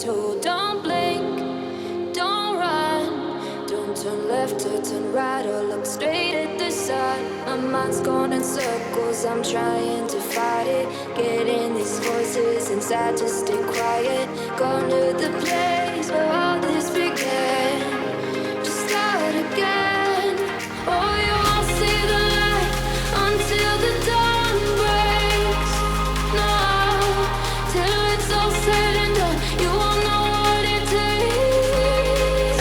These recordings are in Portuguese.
told. Don't blink, don't run, don't turn left or turn right or look straight at the sun. My mind's going in circles, I'm trying to fight it. Getting these voices inside to stay quiet. Gone to the place where all this began. Just start again. Oh, you won't see the light until the dawn breaks. No, till it's all said and done, you won't know what it takes.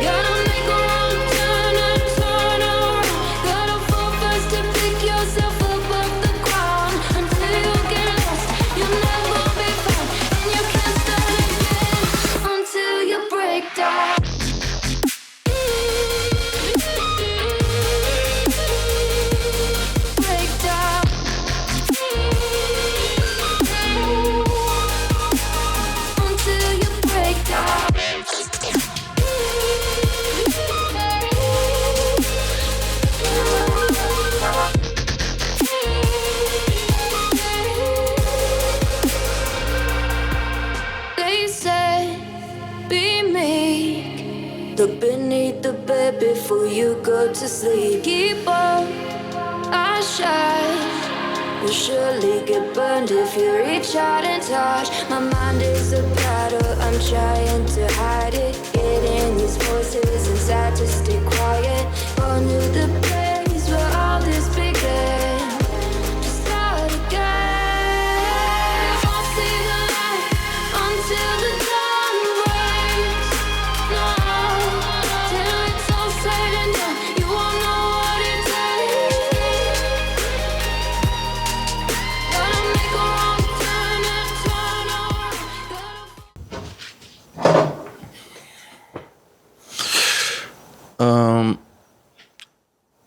Gotta make a wrong turn and turn around. Gotta fall fast to pick yourself up off the ground. Until you get lost, you'll never be found. And you can't start again until you break down. Break down. Until you break down. They said, be meek. Look beneath the bed before you go to sleep. Keep on, I shine. You'll surely get burned if you reach out and touch. My mind is a battle, I'm trying to hide it. Getting these voices inside to stay quiet. Gone to the place where all this began. Just start again. Won't see the light until the dawn breaks. No, till it's all said and done, you won't know what it takes. Gotta make a wrong turn and turn around.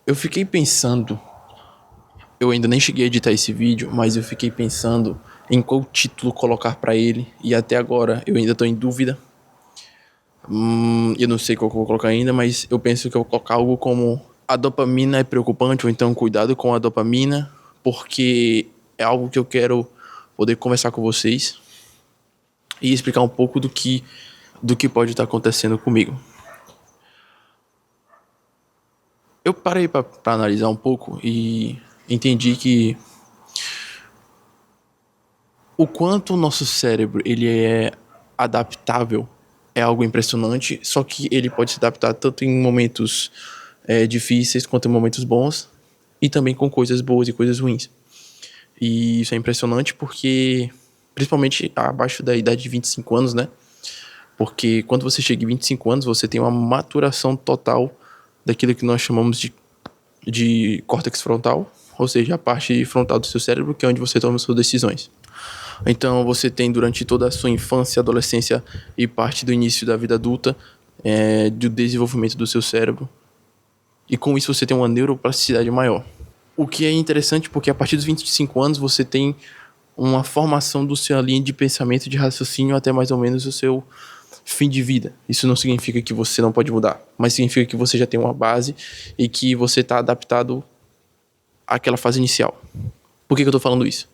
Eu fiquei pensando, eu ainda nem cheguei a editar esse vídeo, mas eu fiquei pensando em qual título colocar pra ele, e até agora eu ainda tô em dúvida. Eu não sei qual que eu vou colocar ainda, mas eu penso que eu vou colocar algo como A Dopamina é Preocupante, ou então Cuidado com a Dopamina, porque é algo que eu quero poder conversar com vocês e explicar um pouco do que pode estar acontecendo comigo. Eu parei pra analisar um pouco e entendi que o quanto o nosso cérebro ele é adaptável é algo impressionante, só que ele pode se adaptar tanto em momentos difíceis quanto em momentos bons, e também com coisas boas e coisas ruins. E isso é impressionante porque, principalmente abaixo da idade de 25 anos, né? Porque quando você chega em 25 anos, você tem uma maturação total daquilo que nós chamamos de córtex frontal, ou seja, a parte frontal do seu cérebro, que é onde você toma suas decisões. Então você tem durante toda a sua infância, adolescência e parte do início da vida adulta, do desenvolvimento do seu cérebro. E com isso você tem uma neuroplasticidade maior. O que é interessante porque a partir dos 25 anos você tem uma formação do seu linha de pensamento, de raciocínio até mais ou menos o seu fim de vida. Isso não significa que você não pode mudar, mas significa que você já tem uma base e que você está adaptado àquela fase inicial. Por que eu tô falando isso?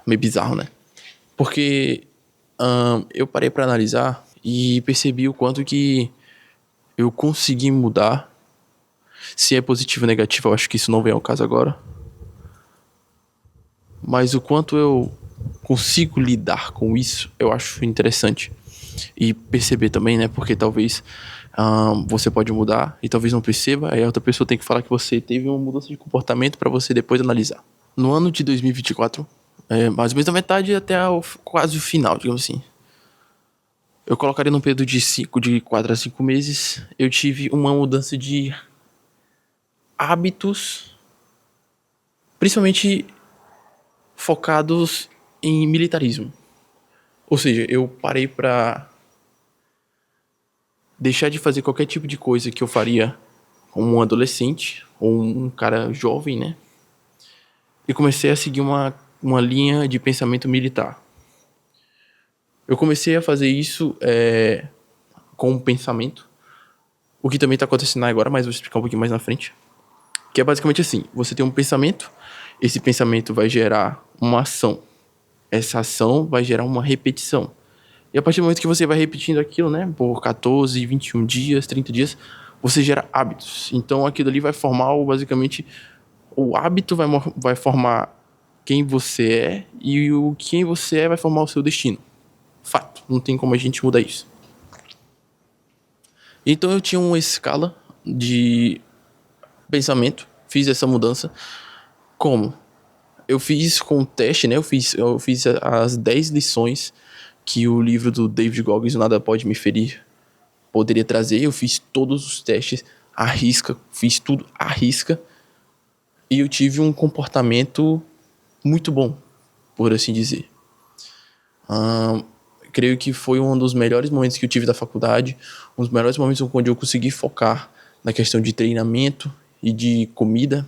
Meio bizarro, né? Porque eu parei para analisar e percebi o quanto que eu consegui mudar. Se é positivo ou negativo, eu acho que isso não vem ao caso agora. Mas o quanto eu consigo lidar com isso, eu acho interessante. E perceber também, né? Porque talvez você pode mudar e talvez não perceba. Aí a outra pessoa tem que falar que você teve uma mudança de comportamento para você depois analisar. No ano de 2024, mais ou menos da metade até quase o final, digamos assim, eu colocaria num período de 4 a 5 meses, eu tive uma mudança de hábitos, principalmente focados em militarismo. Ou seja, eu parei pra deixar de fazer qualquer tipo de coisa que eu faria como um adolescente ou um cara jovem, né? E comecei a seguir uma linha de pensamento militar. Eu comecei a fazer isso com um pensamento, o que também está acontecendo agora, mas vou explicar um pouquinho mais na frente. Que é basicamente assim, você tem um pensamento, esse pensamento vai gerar uma ação. essa ação vai gerar uma repetição. E a partir do momento que você vai repetindo aquilo, né, por 14, 21 dias, 30 dias, você gera hábitos. Então aquilo ali vai formar, basicamente, o hábito vai formar quem você é, e o quem você é vai formar o seu destino. Fato, não tem como a gente mudar isso. Então eu tinha uma escala de pensamento, fiz essa mudança. Como? Eu fiz com o teste, né? Eu fiz as 10 lições que o livro do David Goggins, O Nada Pode Me Ferir, poderia trazer. Eu fiz todos os testes à risca, fiz tudo à risca. E eu tive um comportamento muito bom, por assim dizer. Creio que foi um dos melhores momentos que eu tive da faculdade, um dos melhores momentos onde eu consegui focar na questão de treinamento e de comida.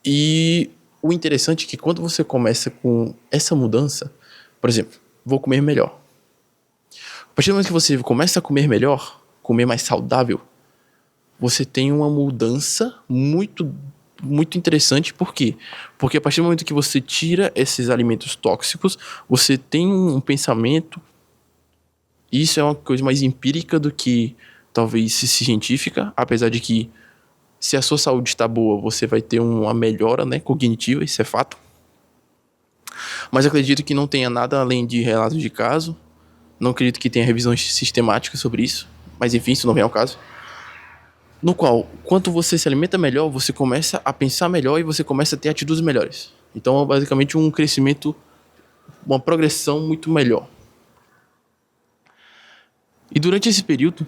E o interessante é que quando você começa com essa mudança, por exemplo, vou comer melhor. A partir do momento que você começa a comer melhor, comer mais saudável, você tem uma mudança muito, muito interessante. Por quê? Porque a partir do momento que você tira esses alimentos tóxicos, você tem um pensamento, e isso é uma coisa mais empírica do que talvez científica, apesar de que se a sua saúde está boa, você vai ter uma melhora, né, cognitiva, isso é fato. Mas acredito que não tenha nada além de relatos de caso. Não acredito que tenha revisões sistemáticas sobre isso. Mas enfim, isso não vem ao caso. No qual, quanto você se alimenta melhor, você começa a pensar melhor e você começa a ter atitudes melhores. Então é basicamente um crescimento, uma progressão muito melhor. E durante esse período,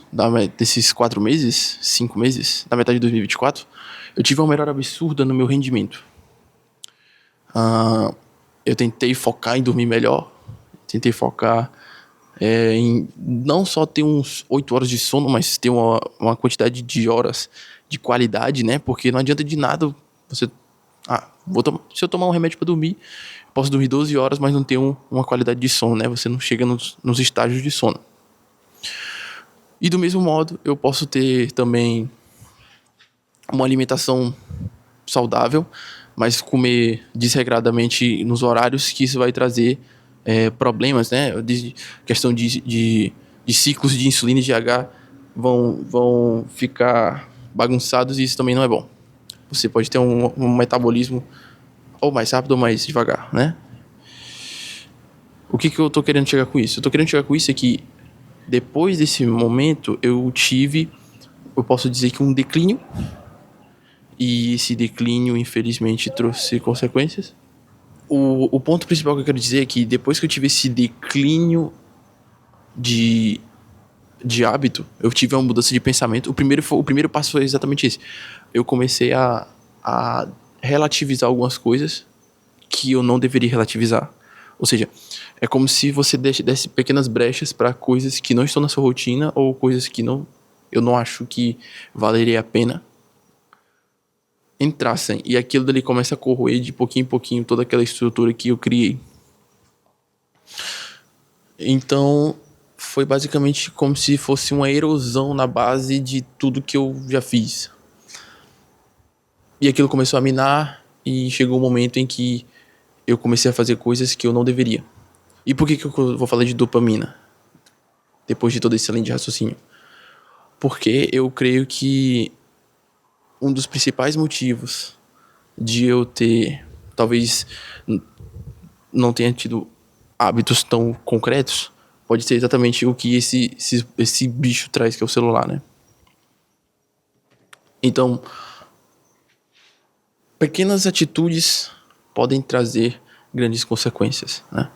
desses 4 meses, 5 meses, na metade de 2024, eu tive uma melhora absurda no meu rendimento. Eu tentei focar em dormir melhor, tentei focar em não só ter uns 8 horas de sono, mas ter uma quantidade de horas de qualidade, né? Porque não adianta de nada você... se eu tomar um remédio para dormir, eu posso dormir 12 horas, mas não ter uma qualidade de sono, né? Você não chega nos estágios de sono. E do mesmo modo, eu posso ter também uma alimentação saudável, mas comer desregradamente nos horários, que isso vai trazer problemas, né? Questão de ciclos de insulina e GH vão ficar bagunçados, e isso também não é bom. Você pode ter um metabolismo ou mais rápido ou mais devagar, né? O que eu tô querendo chegar com isso? Eu tô querendo chegar com isso é que depois desse momento eu posso dizer que um declínio, e esse declínio infelizmente trouxe consequências. O ponto principal que eu quero dizer é que depois que eu tive esse declínio de hábito, eu tive uma mudança de pensamento. O primeiro passo foi exatamente esse. Eu comecei a relativizar algumas coisas que eu não deveria relativizar. Ou seja, é como se você desse pequenas brechas para coisas que não estão na sua rotina, ou coisas que eu não acho que valeria a pena entrassem. E aquilo dali começa a corroer de pouquinho em pouquinho toda aquela estrutura que eu criei. Então, foi basicamente como se fosse uma erosão na base de tudo que eu já fiz. E aquilo começou a minar, e chegou um momento em que eu comecei a fazer coisas que eu não deveria. E por que eu vou falar de dopamina depois de todo esse além de raciocínio? Porque eu creio que um dos principais motivos de eu talvez não tenha tido hábitos tão concretos pode ser exatamente o que esse bicho traz, que é o celular, né? Então, pequenas atitudes podem trazer grandes consequências, né?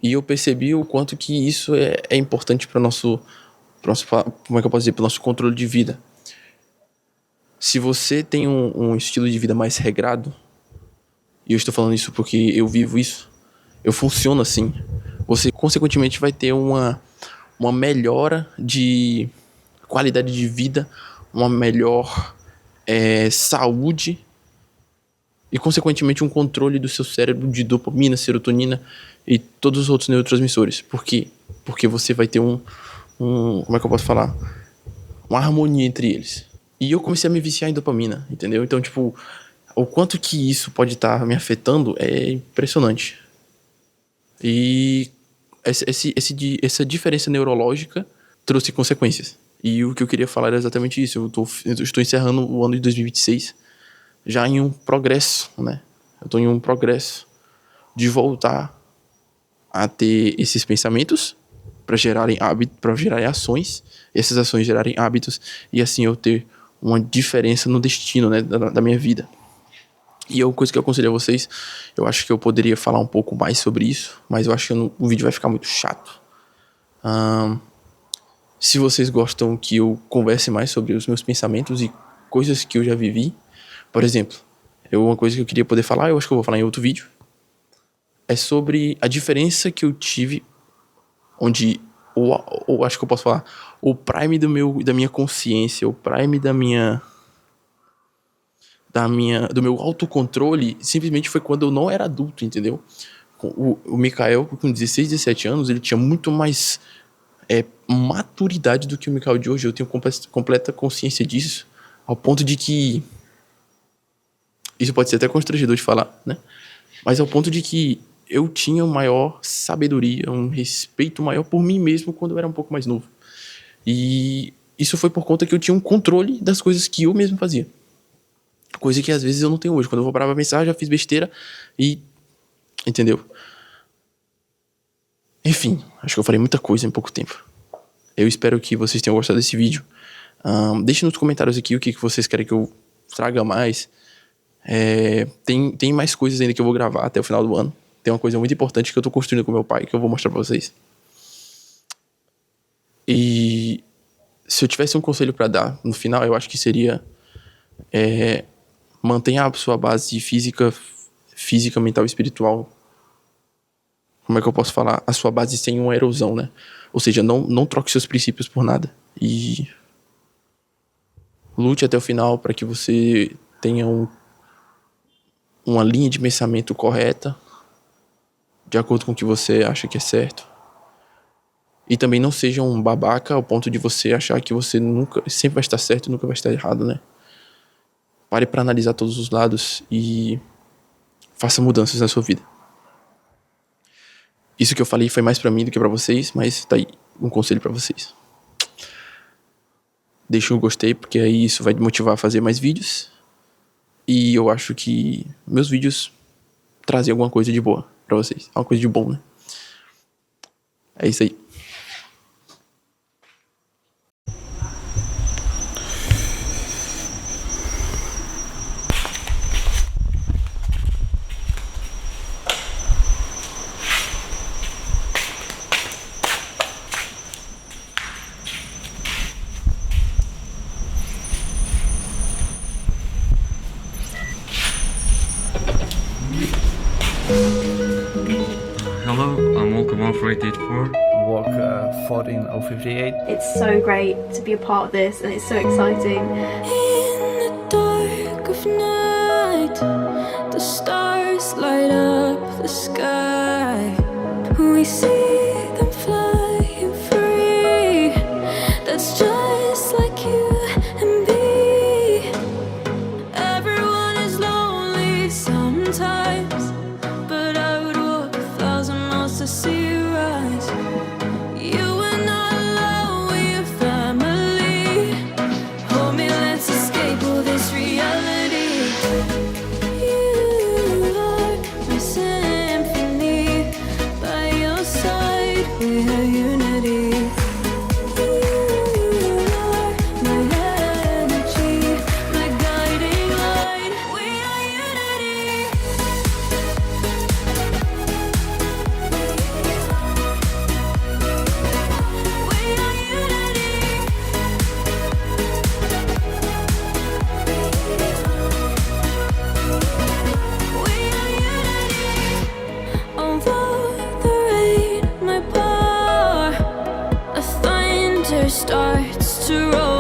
E eu percebi o quanto que isso é importante para nosso, como é que eu posso dizer, para o nosso controle de vida. Se você tem um estilo de vida mais regrado, e eu estou falando isso porque eu vivo isso, eu funciono assim, você consequentemente vai ter uma melhora de qualidade de vida, uma melhor saúde, e consequentemente um controle do seu cérebro de dopamina, serotonina e todos os outros neurotransmissores. Por quê? Porque você vai ter como é que eu posso falar? Uma harmonia entre eles. E eu comecei a me viciar em dopamina, entendeu? Então, tipo, O quanto que isso pode estar me afetando é impressionante. E essa diferença neurológica trouxe consequências. E o que eu queria falar era exatamente isso. Eu estou encerrando o ano de 2026 já em um progresso, né? Eu estou em um progresso de voltar a ter esses pensamentos para gerarem hábitos, para gerarem ações, e essas ações gerarem hábitos, e assim eu ter uma diferença no destino, né, da minha vida. E é uma coisa que eu aconselho a vocês, eu acho que eu poderia falar um pouco mais sobre isso, mas eu acho que o vídeo vai ficar muito chato. Se vocês gostam que eu converse mais sobre os meus pensamentos e coisas que eu já vivi, por exemplo, uma coisa que eu queria poder falar, eu acho que eu vou falar em outro vídeo, é sobre a diferença que eu tive, onde, ou acho que eu posso falar, o prime da minha consciência, o prime do meu autocontrole, simplesmente foi quando eu não era adulto, entendeu? O Mikael, com 16, 17 anos, ele tinha muito mais maturidade do que o Mikael de hoje. Eu tenho completa consciência disso, ao ponto de que isso pode ser até constrangedor de falar, né? Mas ao ponto de que eu tinha maior sabedoria, um respeito maior por mim mesmo quando eu era um pouco mais novo. E isso foi por conta que eu tinha um controle das coisas que eu mesmo fazia. Coisa que às vezes eu não tenho hoje. Quando eu vou parar pra pensar, já fiz besteira e... Entendeu? Enfim, acho que eu falei muita coisa em pouco tempo. Eu espero que vocês tenham gostado desse vídeo. Deixem nos comentários aqui o que vocês querem que eu traga mais. Tem mais coisas ainda que eu vou gravar até o final do ano. Tem uma coisa muito importante que eu tô construindo com meu pai, que eu vou mostrar pra vocês. E se eu tivesse um conselho pra dar no final, eu acho que seria... mantenha a sua base física, mental e espiritual. Como é que eu posso falar? A sua base sem uma erosão, né? Ou seja, não troque seus princípios por nada. E lute até o final para que você tenha uma linha de pensamento correta, de acordo com o que você acha que é certo. E também não seja um babaca ao ponto de você achar que você sempre vai estar certo e nunca vai estar errado, né? Pare para analisar todos os lados e faça mudanças na sua vida. Isso que eu falei foi mais para mim do que para vocês, mas tá aí um conselho para vocês. Deixa um gostei, porque aí isso vai me motivar a fazer mais vídeos. E eu acho que meus vídeos trazem alguma coisa de boa para vocês. Alguma coisa de bom, né? É isso aí. Hello, I'm Walker 14884. Walker 14058. It's so great to be a part of this and it's so exciting. In the dark of night, the stars light up the sky. We see them flying free. That's just like you and me. Everyone is lonely sometimes, but I would walk 1,000 miles to see you rise. You are not alone, we're family. Hold me, let's escape all this reality. You are my symphony. By your side, we have unity. You are my energy, my guiding light. We are unity. We are unity. We are unity. Although the rain might pour, a thunder starts to roll.